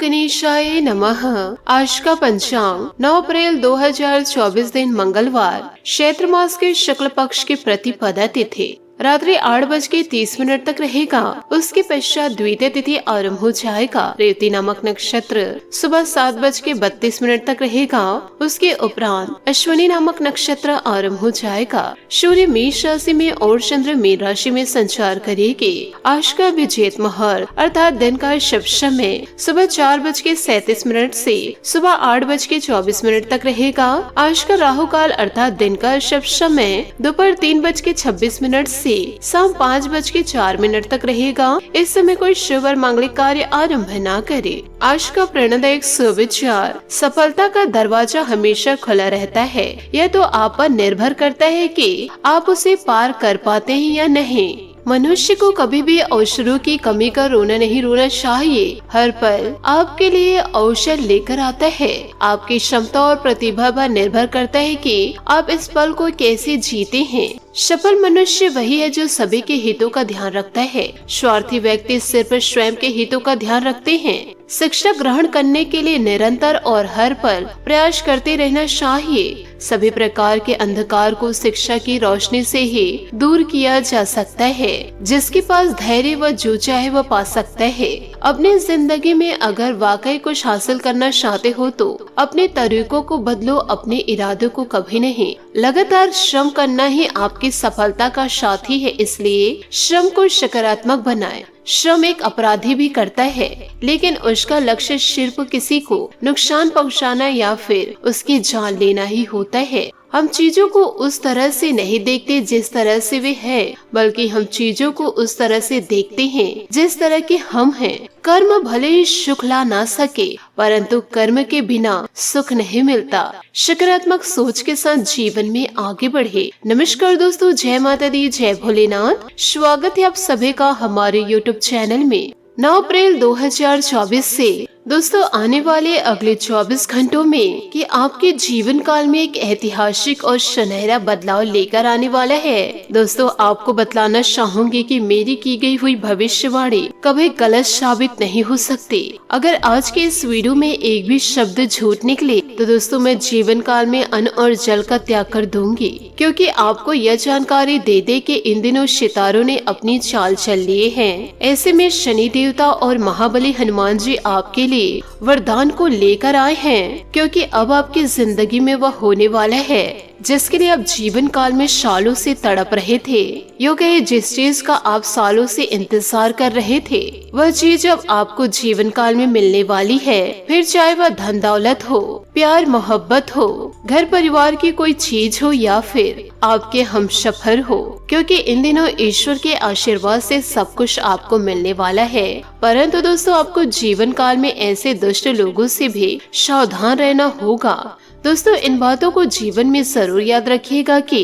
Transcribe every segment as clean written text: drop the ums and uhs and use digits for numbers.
गणेशाय नमः। आज का पंचांग 9 अप्रैल 2024 दिन मंगलवार, चैत्र मास के शुक्ल पक्ष की प्रतिपदा तिथि रात्रि 8:30 तक रहेगा। उसके पश्चात द्वितीय तिथि आरंभ हो जाएगा। रेवती नामक नक्षत्र सुबह 7:32 तक रहेगा। उसके उपरांत अश्विनी नामक नक्षत्र आरंभ हो जाएगा। सूर्य मेष राशि में और चंद्र मीन राशि में संचार करेगी। आज का विजेत मुहूर्त अर्थात दिन का शुभ समय सुबह 4:37 से सुबह 8:24 तक रहेगा। आज का राहु काल अर्थात दिन का शुभ समय दोपहर 3:26 से शाम 5:04 तक रहेगा। इस समय कोई शुभ और मांगलिक कार्य आरंभ न करे। आज का प्रेरणादायक सुविचार, सफलता का दरवाजा हमेशा खुला रहता है। यह तो आप पर निर्भर करता है कि आप उसे पार कर पाते हैं या नहीं। मनुष्य को कभी भी अवसरों की कमी का रोना नहीं रोना चाहिए। हर पल आपके लिए अवसर लेकर आता है। आपकी क्षमता और प्रतिभा पर निर्भर करता है कि आप इस पल को कैसे जीते हैं। सफल मनुष्य वही है जो सभी के हितों का ध्यान रखता है। स्वार्थी व्यक्ति सिर्फ स्वयं के हितों का ध्यान रखते हैं। शिक्षा ग्रहण करने के लिए निरंतर और हर पल प्रयास करते रहना चाहिए। सभी प्रकार के अंधकार को शिक्षा की रोशनी से ही दूर किया जा सकता है। जिसके पास धैर्य व जो चाहे वह पा सकता है। अपनी जिंदगी में अगर वाकई कुछ हासिल करना चाहते हो तो अपने तरीकों को बदलो, अपने इरादों को कभी नहीं। लगातार श्रम करना ही आपकी सफलता का साथी है, इसलिए श्रम को सकारात्मक बनाएं। श्रम एक अपराधी भी करता है, लेकिन उसका लक्ष्य सिर्फ किसी को नुकसान पहुंचाना या फिर उसकी जान लेना ही होता है। हम चीजों को उस तरह से नहीं देखते जिस तरह से वे हैं, बल्कि हम चीजों को उस तरह से देखते हैं जिस तरह के हम हैं। कर्म भले ही सुख ला ना सके, परंतु कर्म के बिना सुख नहीं मिलता। सकारात्मक सोच के साथ जीवन में आगे बढ़े। नमस्कार दोस्तों, जय माता दी, जय भोलेनाथ। स्वागत है आप सभी का हमारे YouTube चैनल में। 9 अप्रैल 2024 से दोस्तों आने वाले अगले 24 घंटों में कि आपके जीवन काल में एक ऐतिहासिक और सुनहरा बदलाव लेकर आने वाला है। दोस्तों आपको बतलाना चाहूंगी कि मेरी की गई हुई भविष्यवाणी कभी गलत साबित नहीं हो सकती। अगर आज के इस वीडियो में एक भी शब्द झूठ निकले तो दोस्तों मैं जीवन काल में अन्न और जल का त्याग कर दूंगी, क्योंकि आपको यह जानकारी दे दे कि इन दिनों सितारों ने अपनी चाल चल लिए हैं। ऐसे में शनि देवता और महाबली हनुमान जी आपके लिए वरदान को लेकर आए हैं, क्योंकि अब आपकी जिंदगी में वह होने वाला है जिसके लिए आप जीवन काल में सालों से तड़प रहे थे। यो कहे जिस चीज का आप सालों से इंतजार कर रहे थे वह चीज अब आपको जीवन काल में मिलने वाली है। फिर चाहे वह धन दौलत हो, प्यार मोहब्बत हो, घर परिवार की कोई चीज हो या फिर आपके हमसफर हो, क्योंकि इन दिनों ईश्वर के आशीर्वाद से सब कुछ आपको मिलने वाला है। परंतु दोस्तों आपको जीवन काल में ऐसे दुष्ट लोगों से भी सावधान रहना होगा। दोस्तों इन बातों को जीवन में जरूर याद रखिएगा कि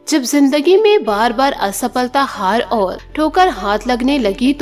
जब जिंदगी में बार बार असफलता, हार और ठोकर हाथ लगने लगी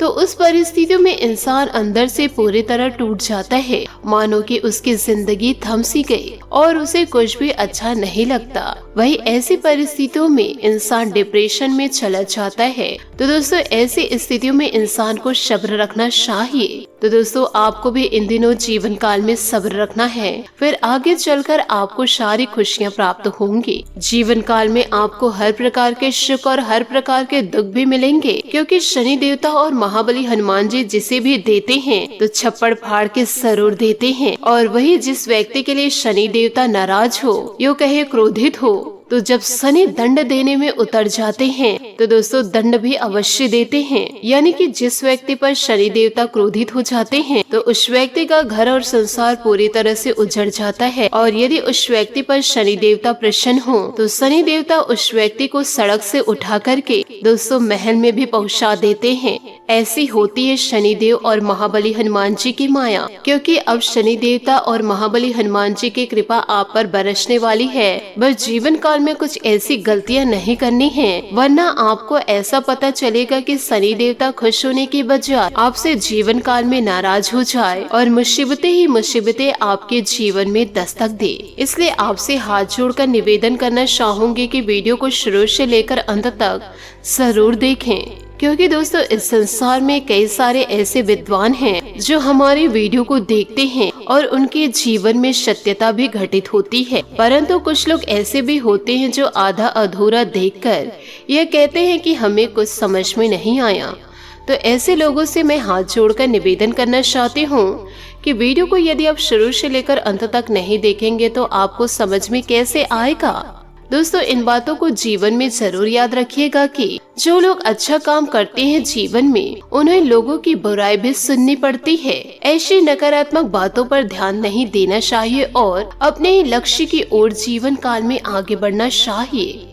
तो उस परिस्थितियों में इंसान अंदर से पूरी तरह टूट जाता है। मानो कि उसकी जिंदगी थम सी गई और उसे कुछ भी अच्छा नहीं लगता। वही ऐसी परिस्थितियों में इंसान डिप्रेशन में चला जाता है। तो दोस्तों ऐसी स्थितियों में इंसान को सब्र रखना चाहिए। तो दोस्तों आपको भी इन दिनों जीवन काल में सब्र रखना है, फिर आगे चलकर आपको सारी खुशियाँ प्राप्त होंगी। जीवन काल में आपको हर प्रकार के सुख और हर प्रकार के दुख भी मिलेंगे, क्योंकि शनि देवता और महाबली हनुमान जी जिसे भी देते हैं तो छप्पड़ फाड़ के जरूर देते हैं। और वही जिस व्यक्ति के लिए शनि देवता नाराज हो, यो कहे क्रोधित हो, तो जब शनि दंड देने में उतर जाते हैं तो दोस्तों दंड भी अवश्य देते हैं। यानी कि जिस व्यक्ति पर शनि देवता क्रोधित हो जाते हैं तो उस व्यक्ति का घर और संसार पूरी तरह से उजड़ जाता है। और यदि उस व्यक्ति पर शनि देवता प्रसन्न हो तो शनि देवता उस व्यक्ति को सड़क से उठा करके दोस्तों महल में भी पहुंचा देते हैं। ऐसी होती है शनि देव और महाबली हनुमान जी की माया, क्योंकि अब शनि देवता और महाबली हनुमान जी की कृपा आप पर बरसने वाली है। बस जीवन काल में कुछ ऐसी गलतियां नहीं करनी है, वरना आपको ऐसा पता चलेगा कि शनि देवता खुश होने की बजाय आपसे जीवन काल में नाराज हो जाए और मुसीबतें ही मुसीबतें आपके जीवन में दस्तक दे। इसलिए आपसे हाथ जोड़कर निवेदन करना चाहूंगी कि वीडियो को शुरू से लेकर अंत तक जरूर देखें। क्योंकि दोस्तों इस संसार में कई सारे ऐसे विद्वान हैं जो हमारे वीडियो को देखते हैं और उनके जीवन में सत्यता भी घटित होती है, परंतु कुछ लोग ऐसे भी होते हैं जो आधा अधूरा देखकर यह कहते हैं कि हमें कुछ समझ में नहीं आया। तो ऐसे लोगों से मैं हाथ जोड़कर निवेदन करना चाहती हूँ कि वीडियो को यदि आप शुरू से लेकर अंत तक नहीं देखेंगे तो आपको समझ में कैसे आएगा। दोस्तों इन बातों को जीवन में जरूर याद रखिएगा कि जो लोग अच्छा काम करते हैं जीवन में, उन्हें लोगों की बुराई भी सुननी पड़ती है। ऐसी नकारात्मक बातों पर ध्यान नहीं देना चाहिए और अपने ही लक्ष्य की ओर जीवन काल में आगे बढ़ना चाहिए।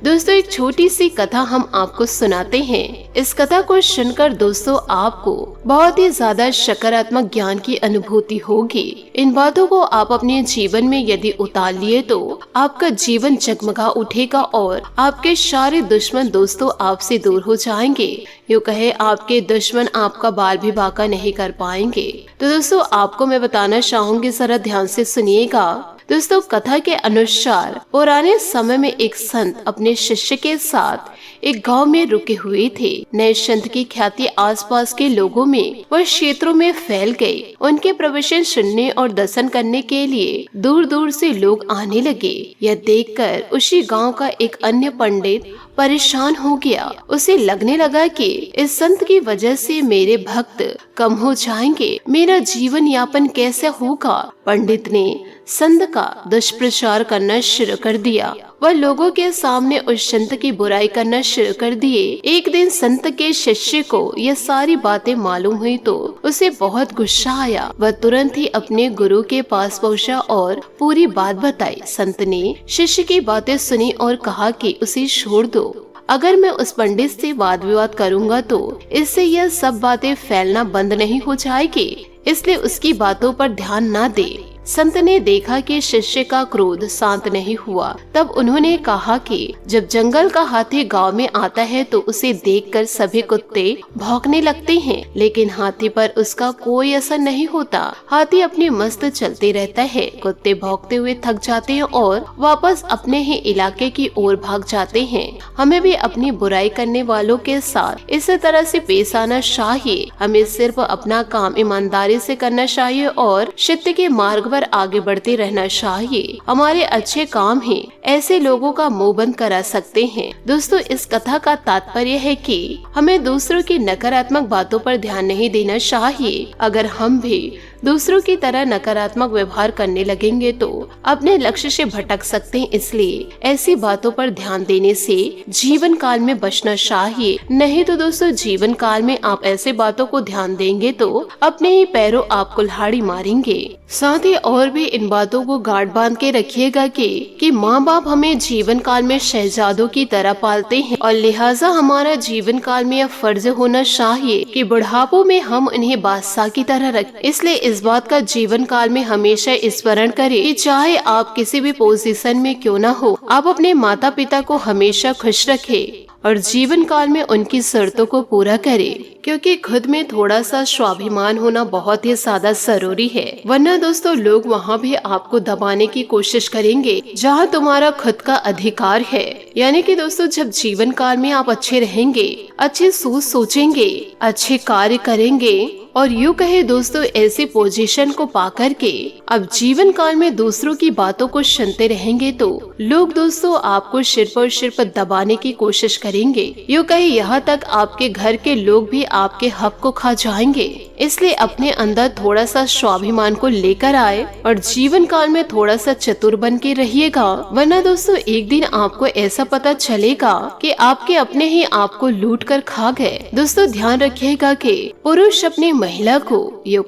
दोस्तों एक छोटी सी कथा हम आपको सुनाते हैं। इस कथा को सुनकर दोस्तों आपको बहुत ही ज्यादा सकारात्मक ज्ञान की अनुभूति होगी। इन बातों को आप अपने जीवन में यदि उतार लिए तो आपका जीवन जगमगा उठेगा और आपके सारे दुश्मन दोस्तों आपसे दूर हो जाएंगे। यूँ कहे आपके दुश्मन आपका बाल भी बांका नहीं कर पाएंगे। तो दोस्तों आपको मैं बताना चाहूंगी, जरा ध्यान से सुनिएगा। दोस्तों कथा के अनुसार पुराने समय में एक संत अपने शिष्य के साथ एक गांव में रुके हुए थे। नए संत की ख्याति आसपास के लोगों में व क्षेत्रों में फैल गई। उनके प्रवचन सुनने और दर्शन करने के लिए दूर दूर से लोग आने लगे। यह देखकर उसी गांव का एक अन्य पंडित परेशान हो गया। उसे लगने लगा कि इस संत की वजह से मेरे भक्त कम हो जाएंगे, मेरा जीवन यापन कैसे होगा। पंडित ने संत का दुष्प्रचार करना शुरू कर दिया। वह लोगों के सामने उस संत की बुराई करना शुरू कर दिए। एक दिन संत के शिष्य को यह सारी बातें मालूम हुई तो उसे बहुत गुस्सा आया। वह तुरंत ही अपने गुरु के पास पहुंचा और पूरी बात बताई। संत ने शिष्य की बातें सुनी और कहा कि उसे छोड़ दो। अगर मैं उस पंडित से वाद विवाद करूंगा तो इससे यह सब बातें फैलना बंद नहीं हो जाएगी, इसलिए उसकी बातों पर ध्यान न दे। संत ने देखा कि शिष्य का क्रोध शांत नहीं हुआ। तब उन्होंने कहा कि जब जंगल का हाथी गांव में आता है तो उसे देखकर सभी कुत्ते भौंकने लगते हैं, लेकिन हाथी पर उसका कोई असर नहीं होता। हाथी अपने मस्त चलते रहता है। कुत्ते भौंकते हुए थक जाते हैं और वापस अपने ही इलाके की ओर भाग जाते हैं। हमें भी अपनी बुराई करने वालों के साथ इसी तरह से पेश आना चाहिए। हमें सिर्फ अपना काम ईमानदारी से करना चाहिए और सत्य के मार्ग आगे बढ़ते रहना चाहिए। हमारे अच्छे काम ही ऐसे लोगों का मुंह बंद करा सकते हैं। दोस्तों इस कथा का तात्पर्य है कि हमें दूसरों की नकारात्मक बातों पर ध्यान नहीं देना चाहिए। अगर हम भी दूसरों की तरह नकारात्मक व्यवहार करने लगेंगे तो अपने लक्ष्य से भटक सकते हैं। इसलिए ऐसी बातों पर ध्यान देने से जीवन काल में बचना चाहिए। नहीं तो दोस्तों जीवन काल में आप ऐसे बातों को ध्यान देंगे तो अपने ही पैरों आप कुल्हाड़ी मारेंगे। साथ ही और भी इन बातों को गांठ बांध के रखिएगा कि माँ बाप हमें जीवन काल में शहजादों की तरह पालते हैं और लिहाजा हमारा जीवन काल में यह फर्ज होना चाहिए कि बुढ़ापों में हम उन्हें बादशाह की तरह रखें। इसलिए इस बात का जीवन काल में हमेशा स्मरण करें कि चाहे आप किसी भी पोजीशन में क्यों न हो, आप अपने माता पिता को हमेशा खुश रखें और जीवन काल में उनकी शर्तों को पूरा करें, क्योंकि खुद में थोड़ा सा स्वाभिमान होना बहुत ही ज्यादा जरूरी है। वरना दोस्तों लोग वहाँ भी आपको दबाने की कोशिश करेंगे जहाँ तुम्हारा खुद का अधिकार है। यानी कि दोस्तों जब जीवन काल में आप अच्छे रहेंगे, अच्छे सोचेंगे, अच्छे कार्य करेंगे और यूँ कहे दोस्तों ऐसे पोजीशन को पाकर के अब जीवन काल में दूसरों की बातों को सुनते रहेंगे तो लोग दोस्तों आपको सिर पर सिर पर दबाने की कोशिश करेंगे। यूँ कहे यहाँ तक आपके घर के लोग भी आपके हक को खा जाएंगे। इसलिए अपने अंदर थोड़ा सा स्वाभिमान को लेकर आए और जीवन काल में थोड़ा सा चतुर बन के रहिएगा। वरना दोस्तों एक दिन आपको ऐसा पता चलेगा कि आपके अपने ही आपको लूट कर खा गए। दोस्तों ध्यान रखिएगा कि पुरुष अपने महिला को यूँ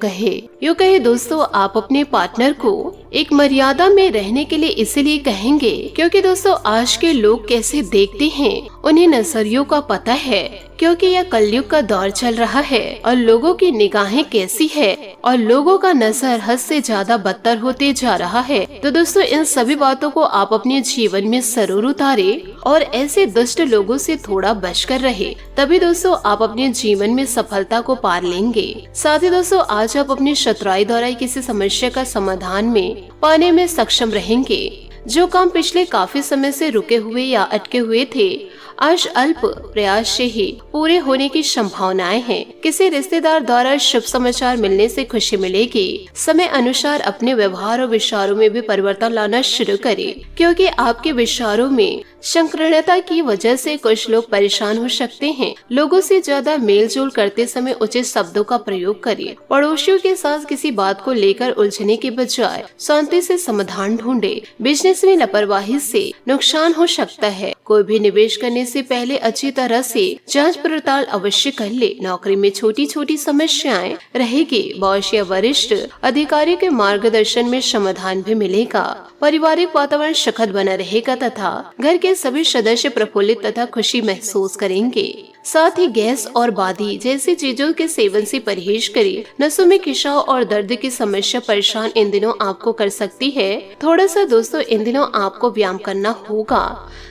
कहे दोस्तों आप अपने पार्टनर को एक मर्यादा में रहने के लिए इसलिए कहेंगे क्योंकि दोस्तों आज के लोग कैसे देखते हैं उन्हें नजरियों का पता है, क्योंकि यह कलयुग का दौर चल रहा है और लोगों की निगाहें कैसी है और लोगों का नजर हद से ज्यादा बदतर होते जा रहा है। तो दोस्तों इन सभी बातों को आप अपने जीवन में जरूर उतारे और ऐसे दुष्ट लोगों से थोड़ा बचकर रहे, तभी दोस्तों आप अपने जीवन में सफलता को पार लेंगे। साथ ही दोस्तों आज आप अपनी चतुराई द्वारा किसी समस्या का समाधान में पाने में सक्षम रहेंगे। जो काम पिछले काफी समय से रुके हुए या अटके हुए थे आज अल्प प्रयास से ही पूरे होने की संभावनाएं हैं। किसी रिश्तेदार द्वारा शुभ समाचार मिलने से खुशी मिलेगी। समय अनुसार अपने व्यवहार और विचारों में भी परिवर्तन लाना शुरू करें, क्योंकि आपके विचारों में संकीर्णता की वजह से कुछ लोग परेशान हो सकते हैं। लोगों से ज्यादा मेल जोल करते समय उचित शब्दों का प्रयोग करिए। पड़ोसियों के साथ किसी बात को लेकर उलझने के बजाय शांति से समाधान ढूंढे। बिजनेस में लापरवाही से नुकसान हो सकता है। कोई भी निवेश करने से पहले अच्छी तरह से जांच पड़ताल अवश्य कर ले। नौकरी में छोटी छोटी समस्याएं रहेगी। बॉस या वरिष्ठ अधिकारी के मार्गदर्शन में समाधान भी मिलेगा। पारिवारिक वातावरण सुखद बना रहेगा तथा घर के सभी सदस्य प्रफुल्लित तथा खुशी महसूस करेंगे। साथ ही गैस और बादी जैसी चीजों के सेवन से परहेज करें। नसों में खिंचाव और दर्द की समस्या परेशान इन दिनों आपको कर सकती है। थोड़ा सा दोस्तों इन दिनों आपको व्यायाम करना होगा।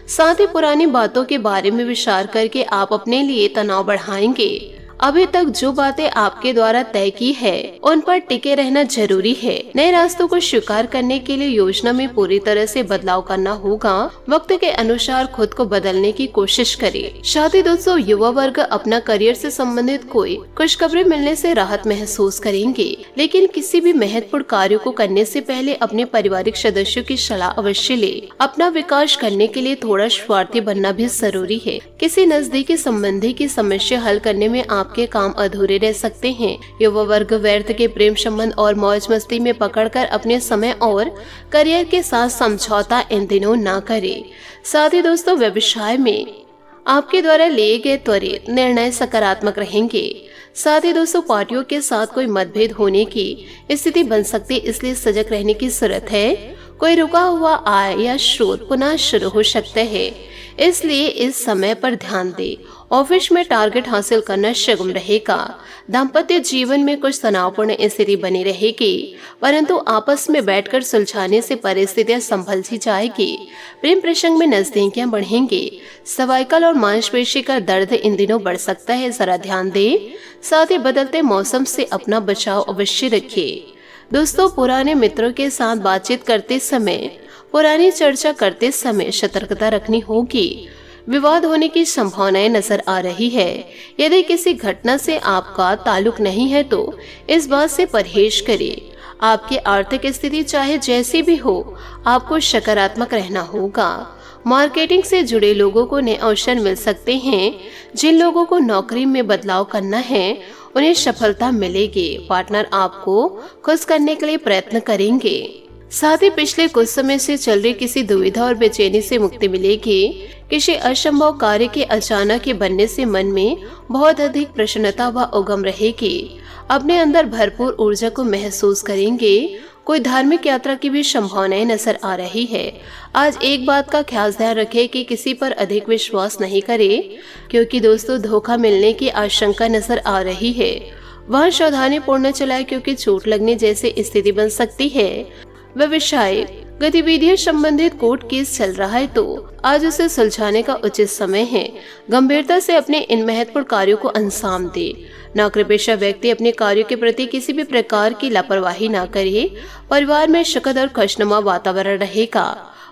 साथ ही पुरानी बातों के बारे में विचार करके आप अपने लिए तनाव बढ़ाएंगे। अभी तक जो बातें आपके द्वारा तय की है उन पर टिके रहना जरूरी है। नए रास्तों को स्वीकार करने के लिए योजना में पूरी तरह से बदलाव करना होगा। वक्त के अनुसार खुद को बदलने की कोशिश करें। साथ ही दोस्तों युवा वर्ग अपना करियर से संबंधित कोई खुशखबरी मिलने से राहत महसूस करेंगे, लेकिन किसी भी महत्वपूर्ण कार्य को करने से पहले अपने पारिवारिक सदस्यों की सलाह अवश्य ले। अपना विकास करने के लिए थोड़ा स्वार्थी बनना भी जरूरी है। किसी नजदीकी संबंधी की समस्या हल करने में आपके काम अधूरे रह सकते हैं। युवा वर्ग व्यर्थ के प्रेम संबंध और मौज मस्ती में पकड़कर अपने समय और करियर के साथ समझौता इन दिनों ना करे। साथ ही दोस्तों व्यवसाय में आपके द्वारा लिए गए त्वरित निर्णय सकारात्मक रहेंगे। साथ ही दोस्तों पार्टियों के साथ कोई मतभेद होने की स्थिति बन सकती है, इसलिए सजग रहने की जरूरत है। कोई रुका हुआ आय या स्रोत पुनः शुरू हो सकता है, इसलिए इस समय पर ध्यान दे। ऑफिस में टारगेट हासिल करना सुगम रहेगा। दाम्पत्य जीवन में कुछ तनावपूर्ण स्थिति बनी रहेगी, परंतु आपस में बैठकर सुलझाने से परिस्थितियां संभल सी जाएगी। प्रेम प्रसंग में नजदीकियां बढ़ेंगी। सर्वाइकल और मांसपेशी का दर्द इन दिनों बढ़ सकता है, जरा ध्यान दे। साथ ही बदलते मौसम से अपना बचाव अवश्य रखिए। दोस्तों पुराने मित्रों के साथ बातचीत करते समय, पुरानी चर्चा करते समय सतर्कता रखनी होगी। विवाद होने की संभावनाएं नजर आ रही है। यदि किसी घटना से आपका ताल्लुक नहीं है तो इस बात से परहेज करें। आपकी आर्थिक स्थिति चाहे जैसी भी हो, आपको सकारात्मक रहना होगा। मार्केटिंग से जुड़े लोगों को नए अवसर मिल सकते हैं। जिन लोगों को नौकरी में बदलाव करना है उन्हें सफलता मिलेगी। पार्टनर आपको खुश करने के लिए प्रयत्न करेंगे। साथ ही पिछले कुछ समय से चल रही किसी दुविधा और बेचैनी से मुक्ति मिलेगी। किसी असंभव कार्य के अचानक ही बनने से मन में बहुत अधिक प्रसन्नता व उगम रहेगी। अपने अंदर भरपूर ऊर्जा को महसूस करेंगे। कोई धार्मिक यात्रा की भी संभावनाएं नजर आ रही है। आज एक बात का खास ध्यान रखें कि किसी पर अधिक विश्वास नहीं करें, क्योंकि दोस्तों धोखा मिलने की आशंका नजर आ रही है। वह सावधानी पूर्ण चलाए, क्योंकि चोट लगने जैसी स्थिति बन सकती है। व्यवसाय गतिविधियों संबंधित कोर्ट केस चल रहा है तो आज उसे सुलझाने का उचित समय है। गंभीरता से अपने इन महत्वपूर्ण कार्यों को अंजाम दे। नौकरी पेशा व्यक्ति अपने कार्यों के प्रति किसी भी प्रकार की लापरवाही न करे। परिवार में सुखद और खुशनुमा वातावरण रहेगा।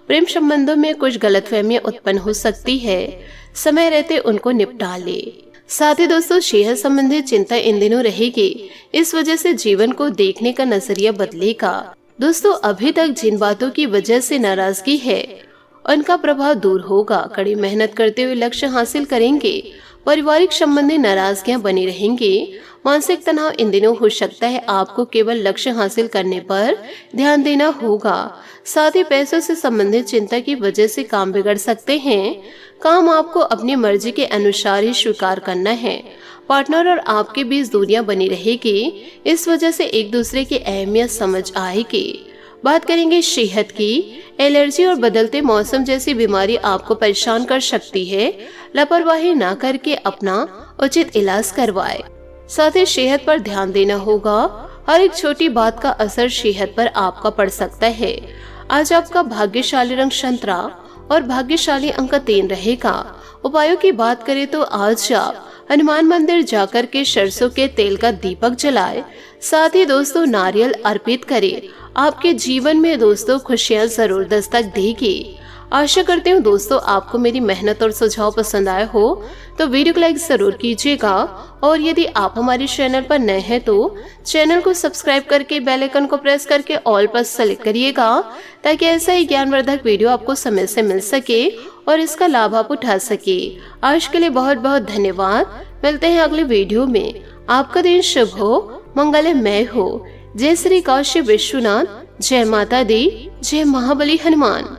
प्रेम संबंधों में कुछ गलतफहमियां उत्पन्न हो सकती है, समय रहते उनको निपटा ले। साथ ही दोस्तों सेहत संबंधित चिंता इन दिनों रहेगी। इस वजह से जीवन को देखने का नजरिया बदलेगा। दोस्तों अभी तक जिन बातों की वजह से नाराजगी है उनका प्रभाव दूर होगा। कड़ी मेहनत करते हुए लक्ष्य हासिल करेंगे। पारिवारिक संबंधी नाराजगियां बनी रहेंगी। मानसिक तनाव इन दिनों हो सकता है। आपको केवल लक्ष्य हासिल करने पर ध्यान देना होगा। साथ ही पैसों से संबंधित चिंता की वजह से काम बिगड़ सकते हैं। काम आपको अपनी मर्जी के अनुसार ही स्वीकार करना है। पार्टनर और आपके बीच दूरियां बनी रहेगी। इस वजह से एक दूसरे की अहमियत समझ आएगी। बात करेंगे सेहत की। एलर्जी और बदलते मौसम जैसी बीमारी आपको परेशान कर सकती है। लापरवाही ना करके अपना उचित इलाज करवाए। साथ ही सेहत पर ध्यान देना होगा। हर एक छोटी बात का असर सेहत पर आपका पड़ सकता है। आज आपका भाग्यशाली रंग संतरा और भाग्यशाली अंक 3 रहेगा। उपायों की बात करें तो आज आप हनुमान मंदिर जाकर के सरसों के तेल का दीपक जलाए। साथ ही दोस्तों नारियल अर्पित करें। आपके जीवन में दोस्तों खुशियां जरूर दस्तक देगी। आशा करती हूँ दोस्तों आपको मेरी मेहनत और सुझाव पसंद आए हो तो वीडियो को लाइक जरूर कीजिएगा, और यदि आप हमारे चैनल पर नए हैं तो चैनल को सब्सक्राइब करके बेल आइकन को प्रेस करके ऑल पर सेलेक्ट करिएगा, ताकि ऐसा ही ज्ञानवर्धक वीडियो आपको समय से मिल सके और इसका लाभ आप उठा सके। आज के लिए बहुत बहुत धन्यवाद। मिलते हैं अगले वीडियो में। आपका दिन शुभ हो, मंगलमय हो। जय श्री काशी विश्वनाथ, जय माता दी, जय महाबली हनुमान।